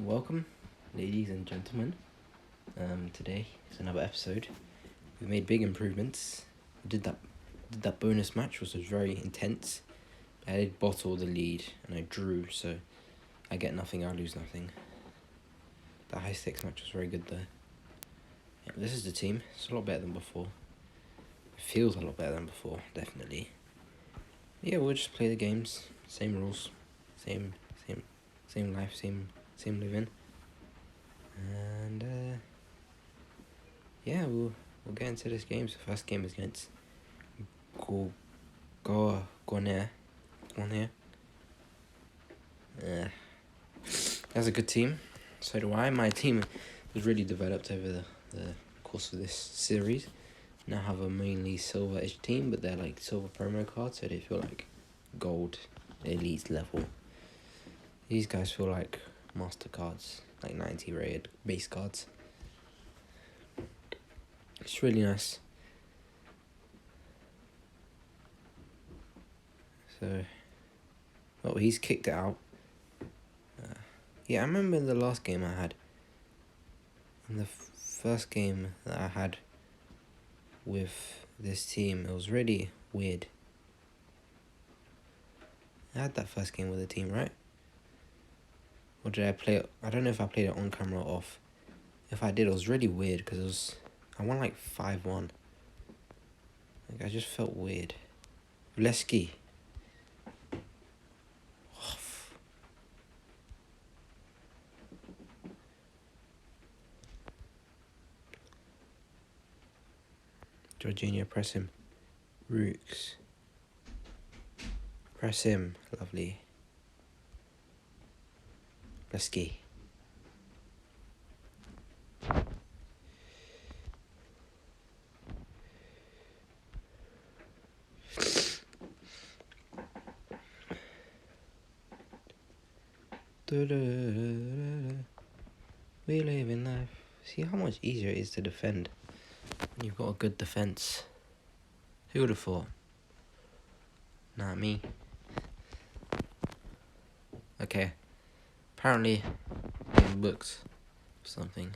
Welcome, ladies and gentlemen. Today is another episode. We made big improvements. We did that bonus match, which was very intense. I did bottle the lead and I drew, so I get nothing, I lose nothing. The high stakes match was very good though. Yeah, this is the team. It's a lot better than before. It feels a lot better than before, definitely. Yeah, we'll just play the games, same rules, same life, same living. And yeah, we'll get into this game. So the first game is against Goner. That's a good team. So do I. My team was really developed over the course of this series. Now have a mainly silver-ish team, but they're like silver promo cards, so they feel like gold elite level. These guys feel like master cards, like 90 rated base cards. It's really nice. So, well, he's kicked it out. Yeah, I remember in the last game I had. In the first game that I had with this team, it was really weird. I had that first game with the team, right? Or did I play it? I don't know if I played it on camera or off. If I did, it was really weird because I won like 5-1. Like, I just felt weird. Vleski. Jorginho, press him. Rooks. Press him. Lovely. Vleski. We live in life. See how much easier it is to defend when you've got a good defense. Who would have thought? Not me. Okay. Apparently, I'm booked something.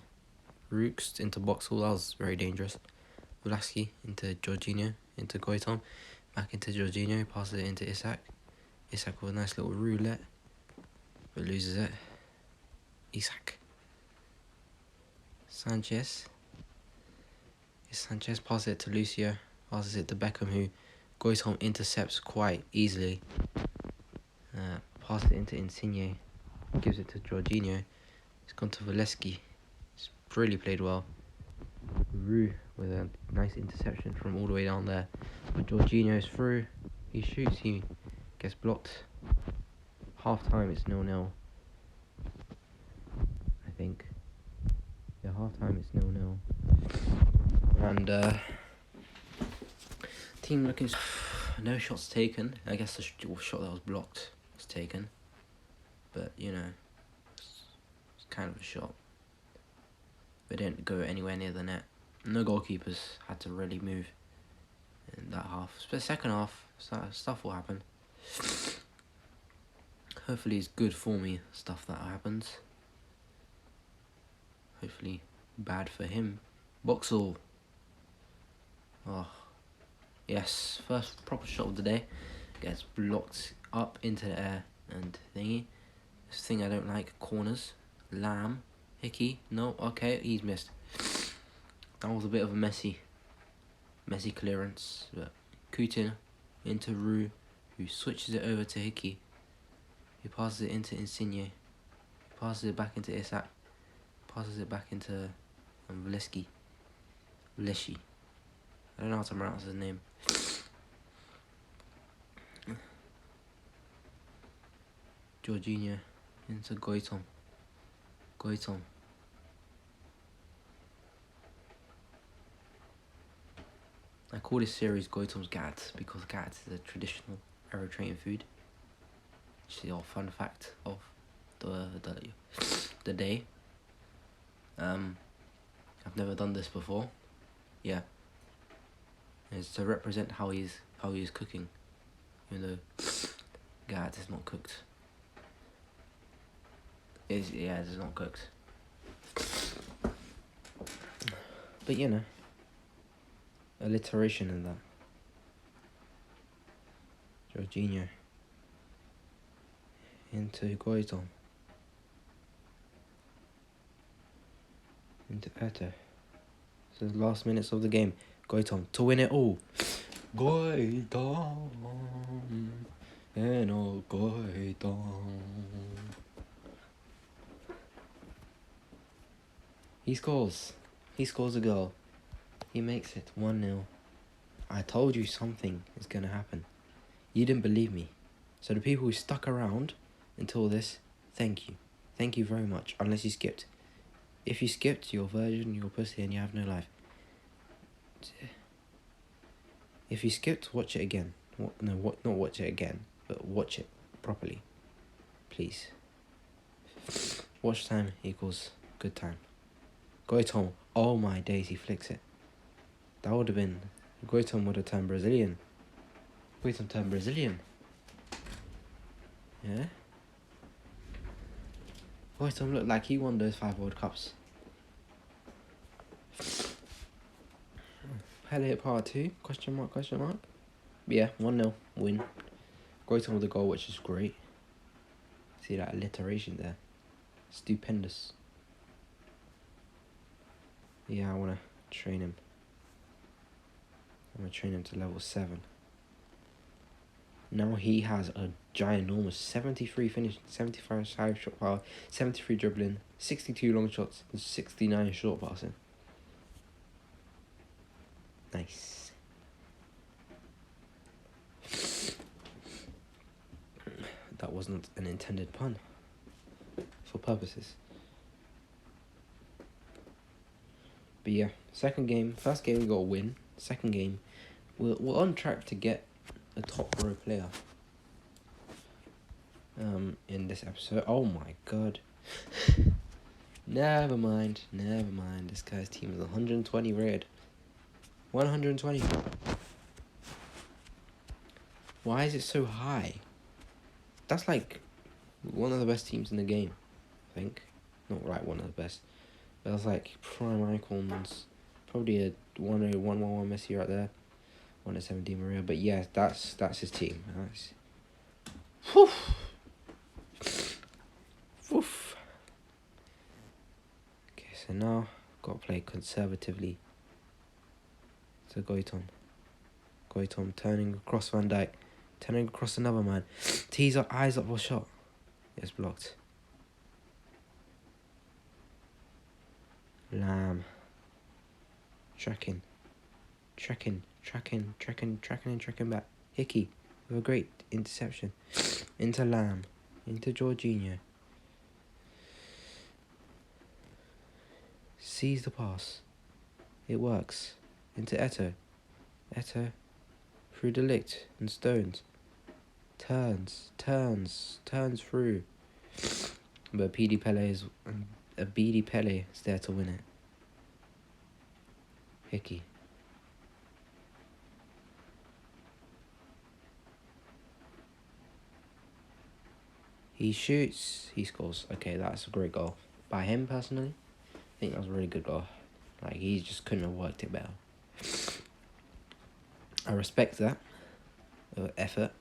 Rooks into Boxall, that was very dangerous. Vleski into Jorginho, into Goitoms, back into Jorginho, passes it into Isak. Isak with a nice little roulette, but loses it. Isak. Sanchez passes it to Lucio, passes it to Beckham, who Goitoms intercepts quite easily. Passes it into Insigne, gives it to Jorginho. It's gone to Vleski. It's really played well. Rue with a nice interception from all the way down there. But Jorginho's through. He shoots, he gets blocked. Half time it's 0-0. I think. Yeah, half time it's 0-0. And team looking no shots taken. I guess the shot that was blocked was taken. But you know, it's kind of a shot. They didn't go anywhere near the net. No goalkeepers had to really move in that half. But second half, stuff will happen. Hopefully it's good for me, stuff that happens. Hopefully bad for him. Boxall. Oh, yes. First proper shot of the day. Gets blocked up into the air and thingy. This thing I don't like, corners. Lamb. Hickey. No, okay, he's missed. That was a bit of a messy clearance. But Kutin into Rue, who switches it over to Hickey. He passes it into Insigne. Passes it back into Isak. Passes it back into Vleski. Vleshi. I don't know how to pronounce his name. Jorginho into Goitoms. I call this series Goitoms gahat because gahat is a traditional Eritrean food. It's the fun fact of the day. I've never done this before. Yeah. It's to represent how he's cooking, even though gahat is not cooked. It's not cooked. But you know, alliteration in that. Jorginho into Goitoms. Into Eto. So the last minutes of the game. Goitoms to win it all. Goitoms. And all Goitoms. He scores. He scores a goal. He makes it 1-0. I told you something is going to happen. You didn't believe me. So the people who stuck around until this, thank you. Thank you very much. Unless you skipped. If you skipped, you're a virgin, you're a pussy, and you have no life. If you skipped, watch it again. Not watch it again, but watch it properly. Please. Watch time equals good time. Goitoms, oh my days, he flicks it. That would have been... Goitoms would have turned Brazilian. Goitoms turned Brazilian. Yeah? Goitoms looked like he won those 5 World Cups. Pele part 2? Question mark? But yeah, 1-0 win. Goitoms with a goal, which is great. See that alliteration there? Stupendous. Yeah, I want to train him. I'm going to train him to level 7. Now he has a ginormous 73 finish, 75 side shot power, 73 dribbling, 62 long shots, and 69 short passing. Nice. That wasn't an intended pun. For purposes. But yeah, second game. First game we got a win. Second game, we're on track to get a top row player. In this episode. Oh my god. Never mind. This guy's team is 120 rated. 120. Why is it so high? That's like one of the best teams in the game, I think. Not like one of the best. But that's like prime icons. Probably a 101 Messi right there. 117 Maria. But yeah, that's his team. Nice. Whew. Woof. Okay, so now got to play conservatively. So Goitoms turning across Van Dijk, turning across another man. Tees up, eyes up for shot. It's blocked. Lamb. Tracking back. Hickey with a great interception. Into Lamb. Into Jorginho. Sees the pass. It works. Into Eto. Through Delict and Stones. Turns through. But BD Pele is there to win it. Hickey. He shoots, he scores. Okay, that's a great goal. By him, personally, I think that was a really good goal. Like, he just couldn't have worked it better. I respect that. Effort.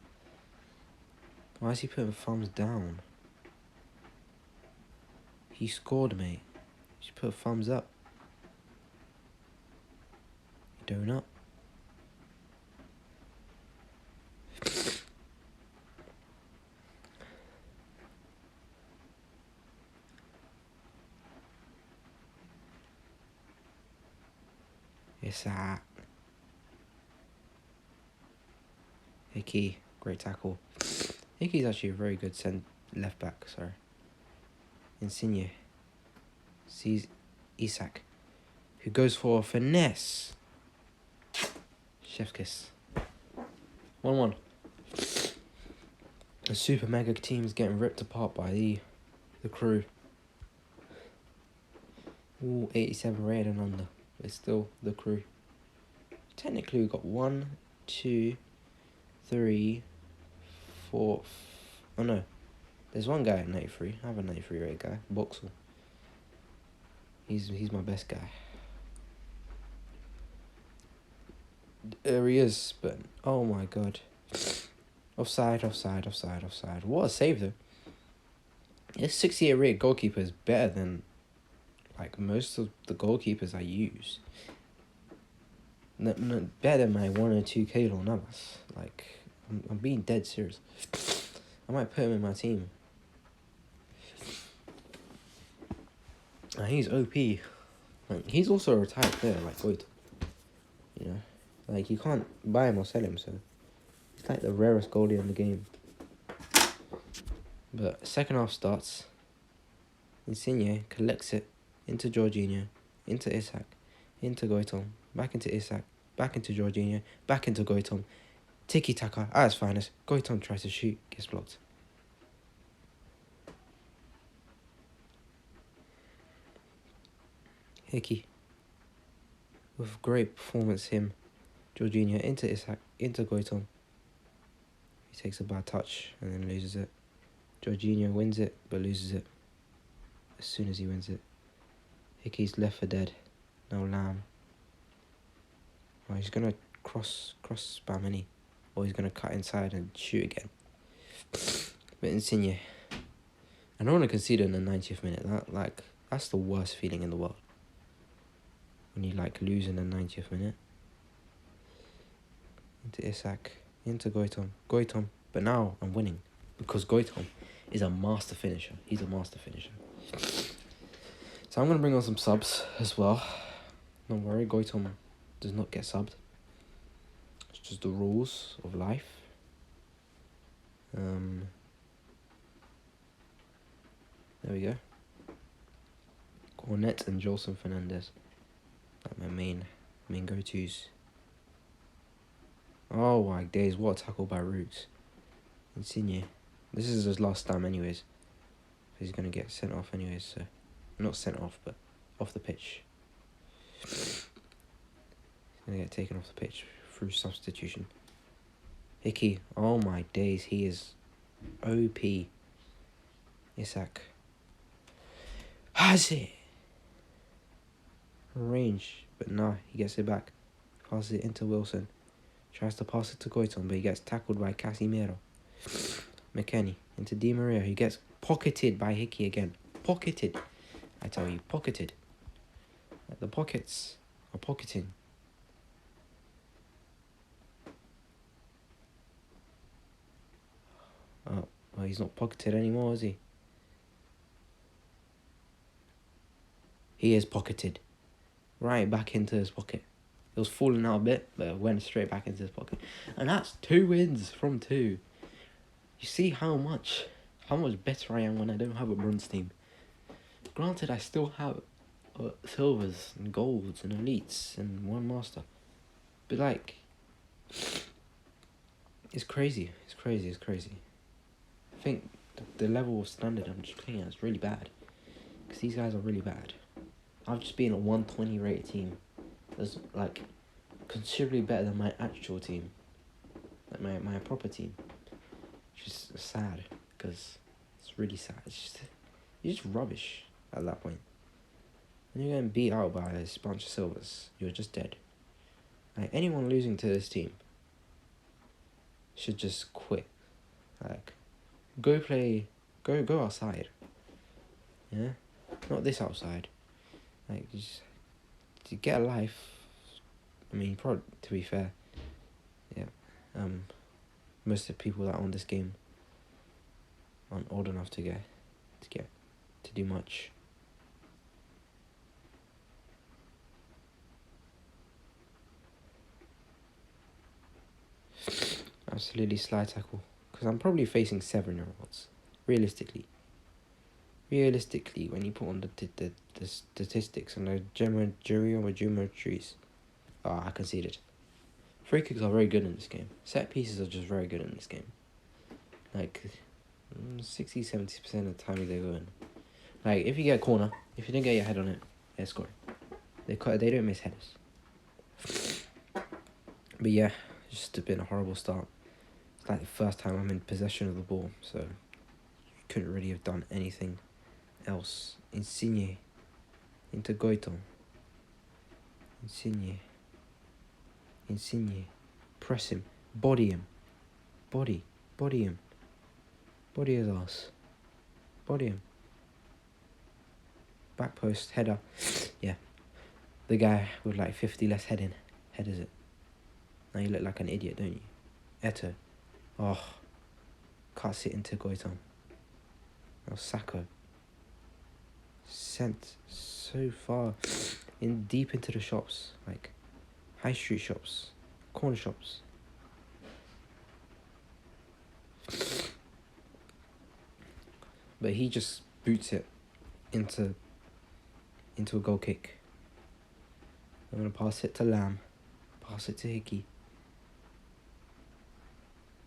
Why is he putting thumbs down? He scored, mate. You should put a thumbs up. Donut. It's that. Hickey, great tackle. Hickey's actually a very good left back, sorry. Insigne sees Isak, who goes for a finesse. Chef's kiss. 1-1. The super mega team is getting ripped apart by the crew. Ooh, 87 rated and under. It's still the crew. Technically, we got 1, 2, 3, 4. Oh no. There's one guy at 93. I have a 93 rate guy, Boxel. He's my best guy. There he is, but oh my god. Offside. What a save though. This 68 rate goalkeeper is better than like most of the goalkeepers I use. No, better than my 1 or 2K Navas. Like, I'm being dead serious. I might put him in my team. He's OP. Like, he's also a retired player, like Goitoms. You know? Like, you can't buy him or sell him, so... He's like the rarest goalie in the game. But second half starts. Insigne collects it into Jorginho, into Isak, into Goitoms, back into Isak, back into Jorginho, back into Goitoms. Tiki-taka at its finest. Goitoms tries to shoot, gets blocked. Hickey. With great performance, him. Jorginho into Isak, into Goitoms. He takes a bad touch and then loses it. Jorginho wins it, but loses it as soon as he wins it. Hickey's left for dead. No Lamb. Oh, he's going to cross spam, any, or he's going to cut inside and shoot again. But Insigne. I don't want to concede in the 90th minute. That's the worst feeling in the world. When you lose in the 90th minute. Into Isak. Into Goitoms. But now I'm winning. Because Goitoms is a master finisher. He's a master finisher. So I'm going to bring on some subs as well. Don't worry, Goitoms does not get subbed. It's just the rules of life. There we go. Cornet and Jolson Fernandez. Like my main go-tos. Oh my days, what a tackle by Roots. Insigne. This is his last time anyways. He's going to get sent off anyways, so... Not sent off, but off the pitch. He's going to get taken off the pitch through substitution. Hickey. Oh my days, he is OP. Isak. Has it? Range, but no, he gets it back. Passes it into Wilson. Tries to pass it to Goitoms, but he gets tackled by Casemiro. McKennie into Di Maria, who gets pocketed by Hickey again. Pocketed. I tell you, pocketed. The pockets are pocketing. Oh, well, he's not pocketed anymore, is he? He is pocketed. Right back into his pocket. It was falling out a bit, but it went straight back into his pocket. And that's 2 wins from 2. You see how much better I am when I don't have a bronze team. Granted, I still have silvers and golds and elites and 1 master. But it's crazy. It's crazy. I think the level of standard I'm just playing at is really bad. Because these guys are really bad. I've just been a 120 rated team. That's considerably better than my actual team. Like my proper team. Which is sad. Because it's really sad. You're just rubbish at that point. When you're getting beat out by a bunch of silvers, you're just dead. Anyone losing to this team should just quit. Go outside. Yeah? Not this outside. Just to get a life. I mean, to be fair, yeah. Most of the people that are on this game aren't old enough to do much. Absolutely slide tackle. Because I'm probably facing 7-year-olds. Realistically, when you put on the statistics and the Juma trees, I conceded. Free kicks are very good in this game. Set pieces are just very good in this game. 60-70% of the time they go in. If you get a corner, if you don't get your head on it, they're scoring. They don't miss headers. But yeah, it's just been a horrible start. It's the first time I'm in possession of the ball, so couldn't really have done anything else. Insigne into Goitom. Insigne. Press him. Body him. Body him. Body his ass. Body him. Back post, header. Yeah. The guy with like 50 less headers it. Now you look like an idiot, don't you? Eto. Oh. Cuts it into Goitom. Now Sacco. Sent so far deep into the shops. Like high street shops. Corner shops. But he just boots it into a goal kick. I'm going to pass it to Lamb. Pass it to Hickey.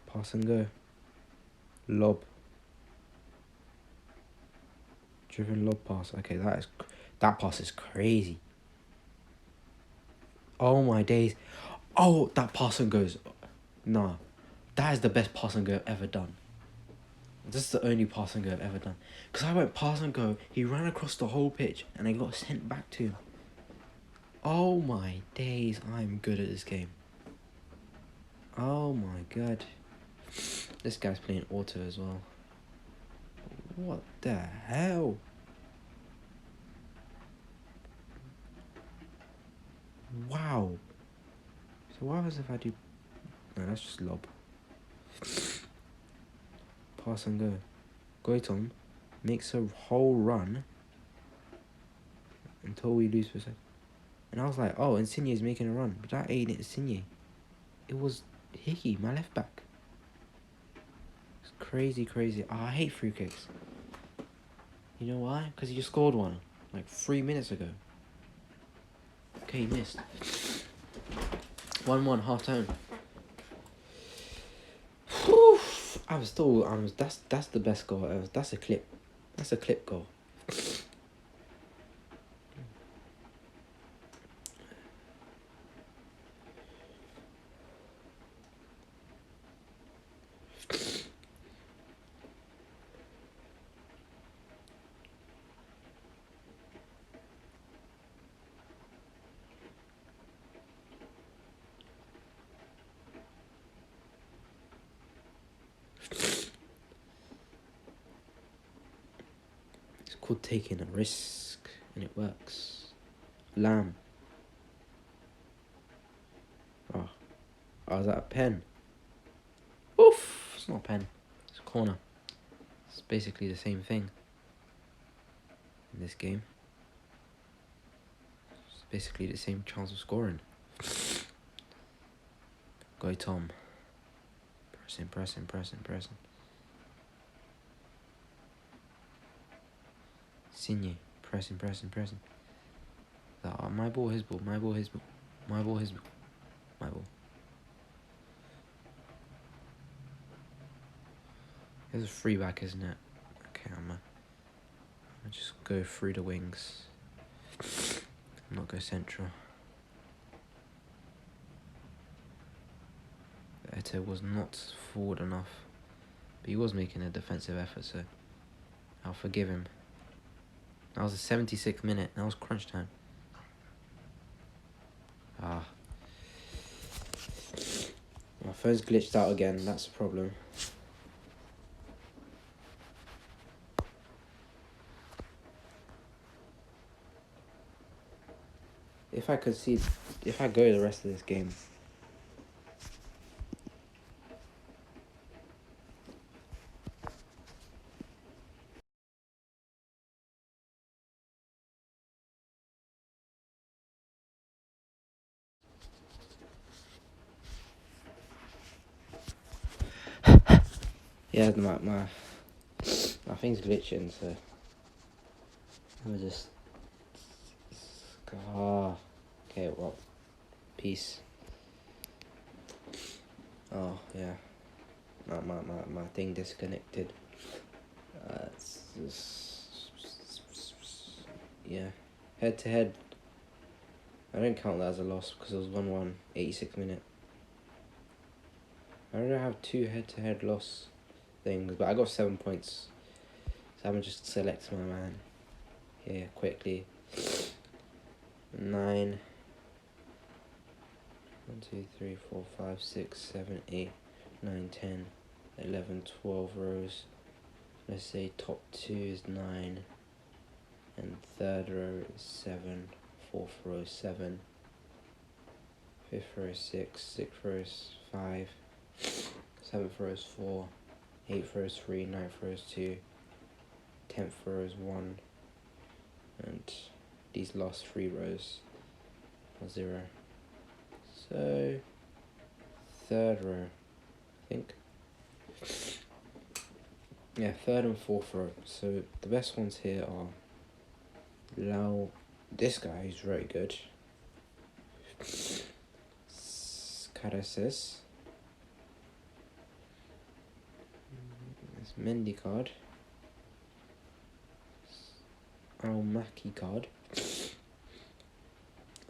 Pass and go. Lob. Driven lob pass. Okay, that pass is crazy. Oh my days. Oh, that pass and goes. Nah. That is the best pass and go I've ever done. This is the only pass and go I've ever done. Because I went pass and go, he ran across the whole pitch and I got sent back to him. Oh my days, I'm good at this game. Oh my god. This guy's playing auto as well. What the hell? Wow. So what happens if I do... No, that's just lob. Pass and go. Goitom makes a whole run until we lose possession. And I was like, oh, Insigne's making a run. But that ain't Insigne. It was Hickey, my left back. It's crazy. Oh, I hate free kicks. You know why? Because he just scored one like 3 minutes ago. Okay, he missed. 1-1, half time. Whew. That's the best goal ever. That's a clip. That's a clip goal. It's called taking a risk, and it works. Lamb. Oh, is that a pen? Oof! It's not a pen. It's a corner. It's basically the same thing in this game. It's basically the same chance of scoring. Goitom. Pressing. Insigne. Pressing. My ball, his ball. My ball. There's a free back, isn't it? Okay, I'm gonna just go through the wings. I'm not go central. Eto was not forward enough, but he was making a defensive effort, so I'll forgive him. That was the 76th minute. That was crunch time. My phone's glitched out again. That's the problem. If I go the rest of this game. Yeah, my thing's glitching, so I'm just okay, well, peace. Oh yeah, my thing disconnected. It's just, yeah, head to head. I don't count that as a loss because it was 1-1, 86th minute. I don't have 2 head-to-head loss things, but I got 7 points. So I'm gonna just select my man here quickly. 9. 1, 2, 3, 4, 5, 6, 7, 8, 9, 10, 11, 12 rows. Let's say top 2 is 9, and third row is 7, fourth row is 7, fifth row is 6, sixth row is 5, seventh row is 4, eighth row is 3, ninth row is 2, 10th row is 1, and these last 3 rows are 0. So, third row, I think. Yeah, third and fourth row. So the best ones here are this guy is very good. Caraces. There's Mendy card. Al Maki card.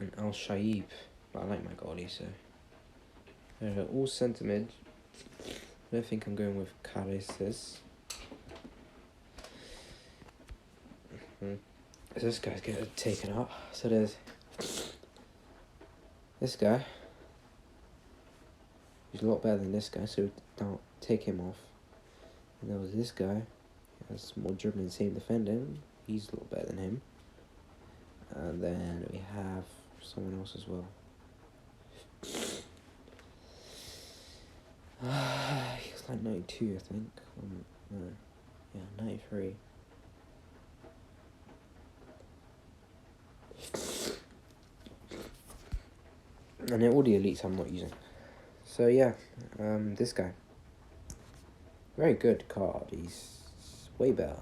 And Al Shaib. But I like my goalie, so. All centre mid. I don't think I'm going with Caraces. This guy's getting taken out. So there's this guy. He's a lot better than this guy, so don't take him off. And there was this guy. He has more dribbling, same defending. He's a lot better than him. And then we have someone else as well. He was like 92, I think. No. Yeah, 93. And all the elites I'm not using. So yeah, this guy. Very good card. He's way better.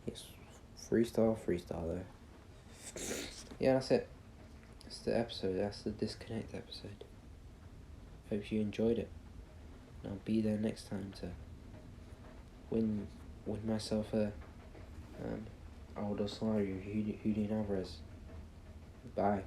He's 3-star though. Yeah, that's it. That's the episode. That's the disconnect episode. Hope you enjoyed it. And I'll be there next time to win myself a Aldo Solari Julian Alvarez. Bye.